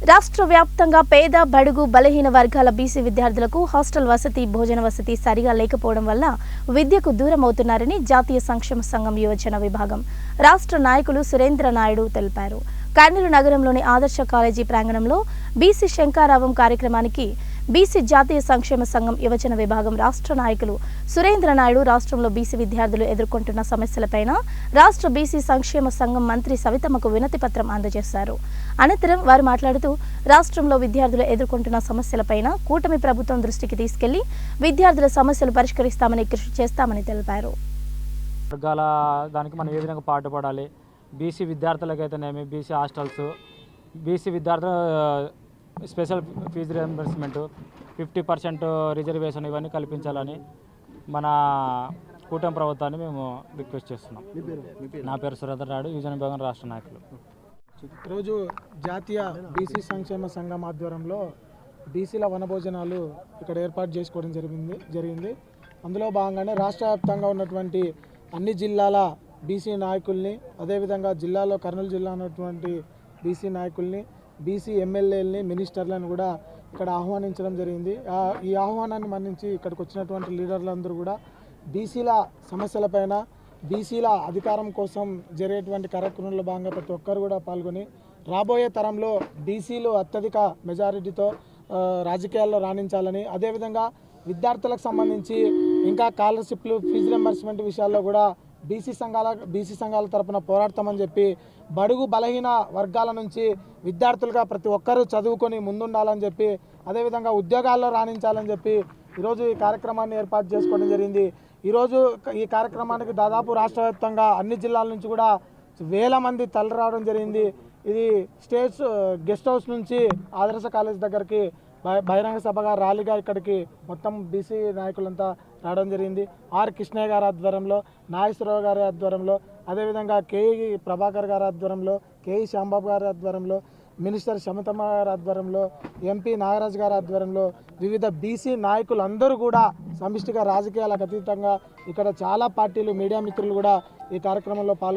రాష్ట్ర వ్యాప్తంగా పేద బడుగు బలహీన వర్గాల బీసీ విద్యార్థులకు హాస్టల్ వసతి భోజన వసతి సరిగా లేకపోవడం వల్ల విద్యకు దూరం అవుతున్నారని జాతీయ సంక్షేమ సంఘం యువజన విభాగం రాష్ట్ర నాయకులు సురేంద్ర నాయుడు తెలిపారు. కర్నూలు నగరంలోని ఆదర్శ కాలేజీ ప్రాంగణంలో బీసీ శంఖారావం కార్యక్రమానికి బీసీ జాతీయ సంక్షేమ సంఘం యువజన విభాగం రాష్ట్ర నాయకులు సురేంద్ర నాయుడు రాష్ట్రంలో బీసీ విద్యార్థులు ఎదుర్కొంటున్న సమస్యలపైన రాష్ట్ర బీసీ సంక్షేమ సంఘం మంత్రి సవితమ్మకు వినతి పత్రం అందజేశారు. అనంతరం వారు మాట్లాడుతూ రాష్ట్రంలో విద్యార్థులు ఎదుర్కొంటున్న సమస్యలపైన కూటమి ప్రభుత్వం దృష్టికి తీసుకెళ్లి విద్యార్థుల సమస్యలు పరిష్కరిస్తామని కృషి చేస్తామని తెలిపారు. దానికి మనం ఏ విధంగా పాటుపడాలి, బీసీ విద్యార్థులకైతేనేమి బీసీ హాస్టల్స్, బీసీ విద్యార్థుల స్పెషల్ ఫీజు రియంబర్స్మెంట్, 50% రిజర్వేషన్ ఇవన్నీ కల్పించాలని మన కూటమి ప్రభుత్వాన్ని మేము రిక్వెస్ట్ చేస్తున్నాం. నా పేరు సురేంద్ర నాయుడు, యువజన విభాగం రాష్ట్ర నాయకులు. ఈరోజు జాతీయ బీసీ సంక్షేమ సంఘం ఆధ్వర్యంలో బీసీల వనభోజనాలు ఇక్కడ ఏర్పాటు చేసుకోవడం జరిగింది. అందులో భాగంగానే రాష్ట్ర వ్యాప్తంగా ఉన్నటువంటి అన్ని జిల్లాల బీసీ నాయకుల్ని, అదేవిధంగా జిల్లాలో కర్నూలు జిల్లా ఉన్నటువంటి బీసీ నాయకుల్ని, బీసీ ఎమ్మెల్యేలని, మినిస్టర్లను కూడా ఇక్కడ ఆహ్వానించడం జరిగింది. ఈ ఆహ్వానాన్ని మన్నించి ఇక్కడికి వచ్చినటువంటి లీడర్లందరూ కూడా బీసీల సమస్యలపైన, బీసీల అధికారం కోసం జరిగేటువంటి కార్యక్రమంలో భాగంగా ప్రతి ఒక్కరు కూడా పాల్గొని రాబోయే తరంలో బీసీలు అత్యధిక మెజారిటీతో రాజకీయాల్లో రాణించాలని, అదేవిధంగా విద్యార్థులకు సంబంధించి ఇంకా స్కాలర్షిప్లు, ఫీజు రింబర్స్మెంట్ విషయాల్లో కూడా బీసీ సంఘాల తరపున పోరాడతామని చెప్పి, బడుగు బలహీన వర్గాల నుంచి విద్యార్థులుగా ప్రతి ఒక్కరూ చదువుకొని ముందుండాలని చెప్పి, అదేవిధంగా ఉద్యోగాల్లో రాణించాలని చెప్పి ఈరోజు ఈ కార్యక్రమాన్ని ఏర్పాటు చేసుకోవడం జరిగింది. ఈరోజు ఈ కార్యక్రమానికి దాదాపు రాష్ట్ర వ్యాప్తంగా అన్ని జిల్లాల నుంచి కూడా వేల మంది తరలి రావడం జరిగింది. ఇది గెస్ట్ హౌస్ నుంచి ఆదర్శ కాలేజ్ దగ్గరికి బహిరంగ సభగా ర్యాలీగా ఇక్కడికి మొత్తం బీసీ నాయకులంతా రావడం జరిగింది. ఆర్ కృష్ణయ్య గారి ఆధ్వర్యంలో, నాగేశ్వరరావు గారి ఆధ్వర్యంలో, అదేవిధంగా కేఈ ప్రభాకర్ గారి ఆధ్వర్యంలో, కేఈ శ్యాంబాబు గారి ఆధ్వర్యంలో, మినిస్టర్ శమితమ్మ గారి ఆధ్వర్యంలో, ఎంపీ నాగరాజ్ గారి ఆధ్వర్యంలో వివిధ బీసీ నాయకులందరూ కూడా సమిష్టిగా రాజకీయాలకు అతీతంగా ఇక్కడ చాలా పార్టీలు, మీడియా మిత్రులు కూడా ఈ కార్యక్రమంలో